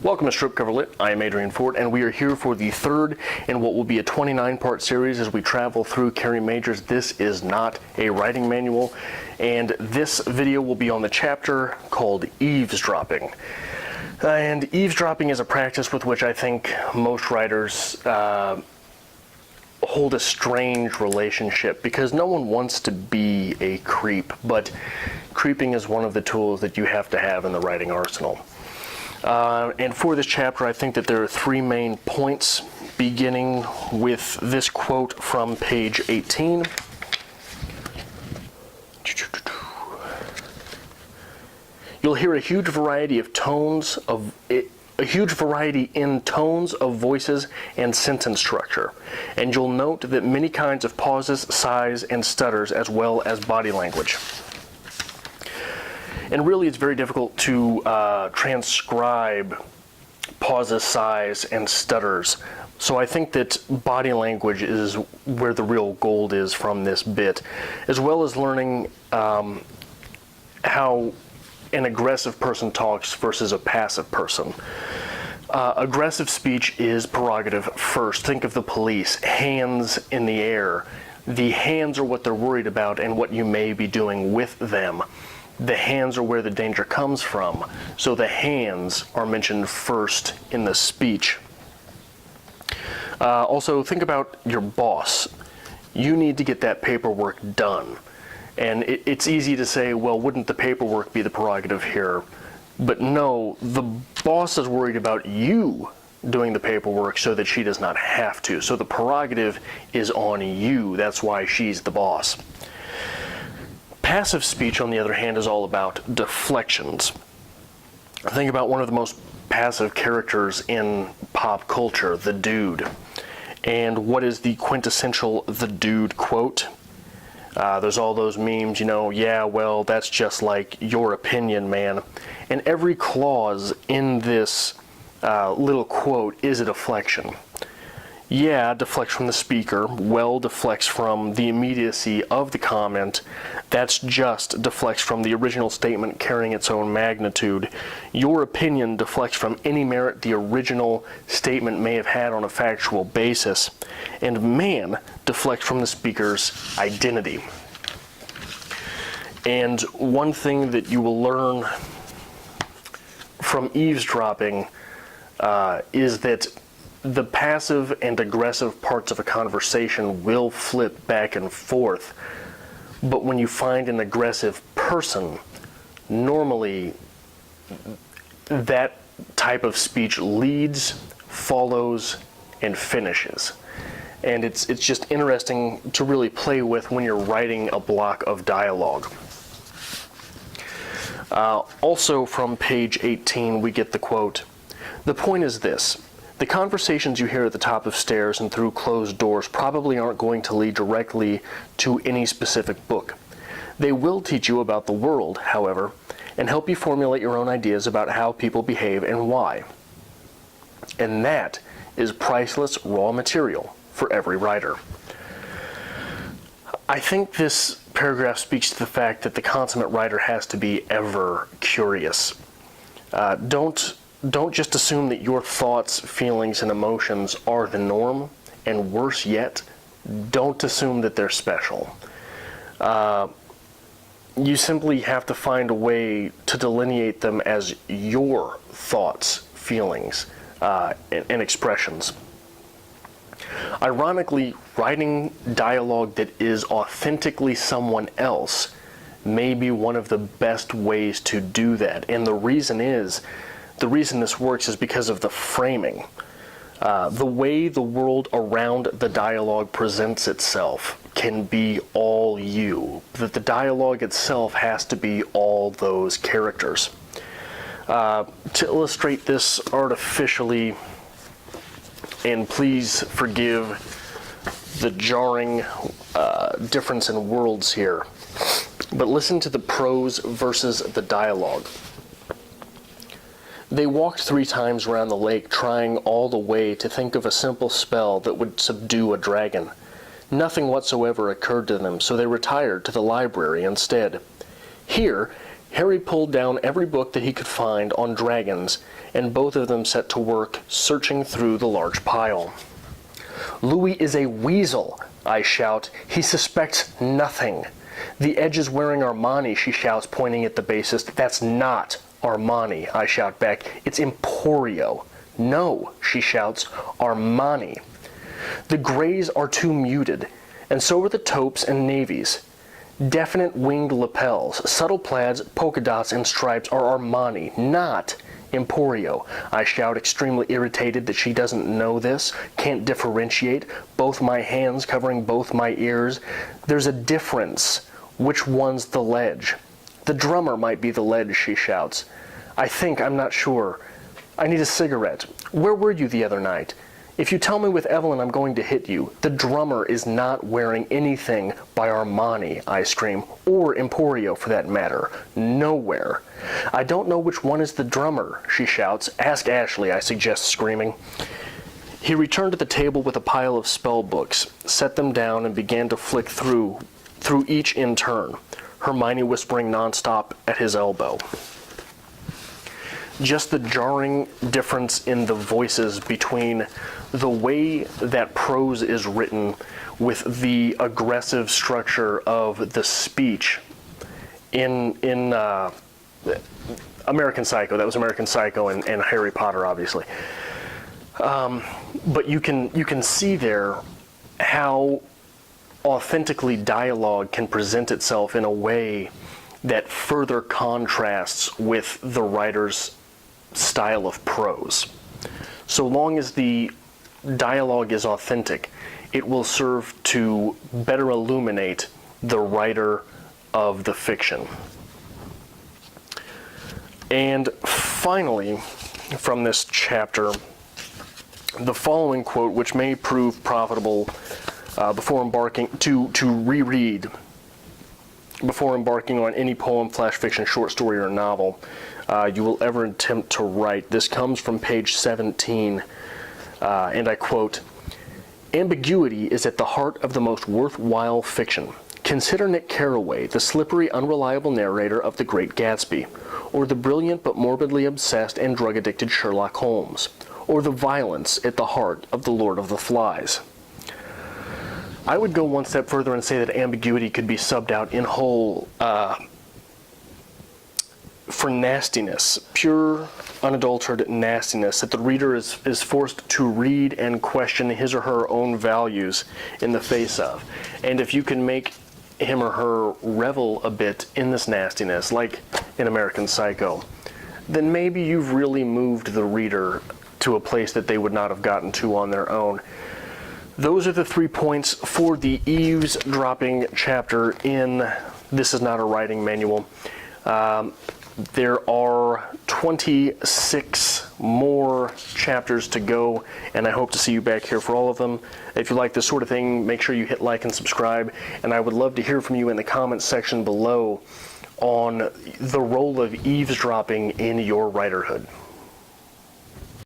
Welcome to Strip Cover Lit. I am Adrian Fort, and we are here for the third in what will be a 29-part series as we travel through Kerri Majors. This is not a writing manual, and this video will be on the chapter called Eavesdropping. And eavesdropping is a practice with which I think most writers hold a strange relationship, because no one wants to be a creep, but creeping is one of the tools that you have to have in the writing arsenal. And for this chapter, I think that there are three main points, beginning with this quote from page 18. You'll hear a huge variety in tones of voices and sentence structure, and you'll note that many kinds of pauses, sighs, and stutters, as well as body language. And really, it's very difficult to transcribe pauses, sighs, and stutters. So I think that body language is where the real gold is from this bit, as well as learning how an aggressive person talks versus a passive person. Aggressive speech is prerogative first. Think of the police, hands in the air. The hands are what they're worried about and what you may be doing with them. The hands are where the danger comes from, so the hands are mentioned first in the speech. Also, think about your boss. You need to get that paperwork done. And it's easy to say, well, wouldn't the paperwork be the prerogative here? But no, the boss is worried about you doing the paperwork so that she does not have to. So the prerogative is on you. That's why she's the boss. Passive speech, on the other hand, is all about deflections. Think about one of the most passive characters in pop culture, the dude. And what is the quintessential the dude quote? There's all those memes, yeah, well, that's just like your opinion, man. And every clause in this little quote is a deflection. Yeah, deflects from the speaker. Well, deflects from the immediacy of the comment. That's just deflects from the original statement carrying its own magnitude. Your opinion deflects from any merit the original statement may have had on a factual basis. And man deflects from the speaker's identity. And one thing that you will learn from eavesdropping is that the passive and aggressive parts of a conversation will flip back and forth, but when you find an aggressive person, normally that type of speech leads, follows, and finishes. And it's just interesting to really play with when you're writing a block of dialogue. Also from page 18, we get the quote, "The point is this. The conversations you hear at the top of stairs and through closed doors probably aren't going to lead directly to any specific book. They will teach you about the world, however, and help you formulate your own ideas about how people behave and why. And that is priceless raw material for every writer." I think this paragraph speaks to the fact that the consummate writer has to be ever curious. Don't just assume that your thoughts, feelings, and emotions are the norm, and worse yet, don't assume that they're special. You simply have to find a way to delineate them as your thoughts, feelings, and expressions. Ironically, writing dialogue that is authentically someone else may be one of the best ways to do that, and the reason this works is because of the framing. The way the world around the dialogue presents itself can be all you. That the dialogue itself has to be all those characters. To illustrate this artificially, and please forgive the jarring difference in words here, but listen to the prose versus the dialogue. They walked 3 times around the lake, trying all the way to think of a simple spell that would subdue a dragon. Nothing whatsoever occurred to them, so they retired to the library instead. Here, Harry pulled down every book that he could find on dragons, and both of them set to work searching through the large pile. "Louis is a weasel," I shout. "He suspects nothing." "The Edge is wearing Armani," she shouts, pointing at the bassist. "That's not Armani," I shout back. "It's Emporio." "No," she shouts, "Armani." The grays are too muted, and so are the taupes and navies. Definite winged lapels, subtle plaids, polka dots, and stripes are Armani, not Emporio. I shout, extremely irritated that she doesn't know this, can't differentiate, both my hands covering both my ears. There's a difference. Which one's the ledge? "The drummer might be the ledge," she shouts. I'm not sure. I need a cigarette. Where were you the other night? If you tell me with Evelyn, I'm going to hit you. The drummer is not wearing anything by Armani, I scream, or Emporio for that matter. Nowhere. "I don't know which one is the drummer," she shouts. "Ask Ashley," I suggest, screaming. He returned to the table with a pile of spell books, set them down, and began to flick through each in turn, Hermione whispering nonstop at his elbow. Just the jarring difference in the voices between the way that prose is written with the aggressive structure of the speech in American Psycho. That was American Psycho and Harry Potter, obviously. But you can see there how authentically dialogue can present itself in a way that further contrasts with the writer's style of prose. So long as the dialogue is authentic, it will serve to better illuminate the writer of the fiction. And finally, from this chapter, the following quote, which may prove profitable before embarking to reread before embarking on any poem, flash fiction, short story, or novel you will ever attempt to write. This comes from page 17, and I quote, "Ambiguity is at the heart of the most worthwhile fiction. Consider Nick Carraway, the slippery, unreliable narrator of The Great Gatsby, or the brilliant but morbidly obsessed and drug-addicted Sherlock Holmes, or the violence at the heart of The Lord of the Flies." I would go one step further and say that ambiguity could be subbed out in whole for nastiness, pure, unadulterated nastiness, that the reader is forced to read and question his or her own values in the face of. And if you can make him or her revel a bit in this nastiness, like in American Psycho, then maybe you've really moved the reader to a place that they would not have gotten to on their own. Those are the 3 points for the eavesdropping chapter in This Is Not a Writing Manual. There are 26 more chapters to go, and I hope to see you back here for all of them. If you like this sort of thing, make sure you hit like and subscribe, and I would love to hear from you in the comments section below on the role of eavesdropping in your writerhood.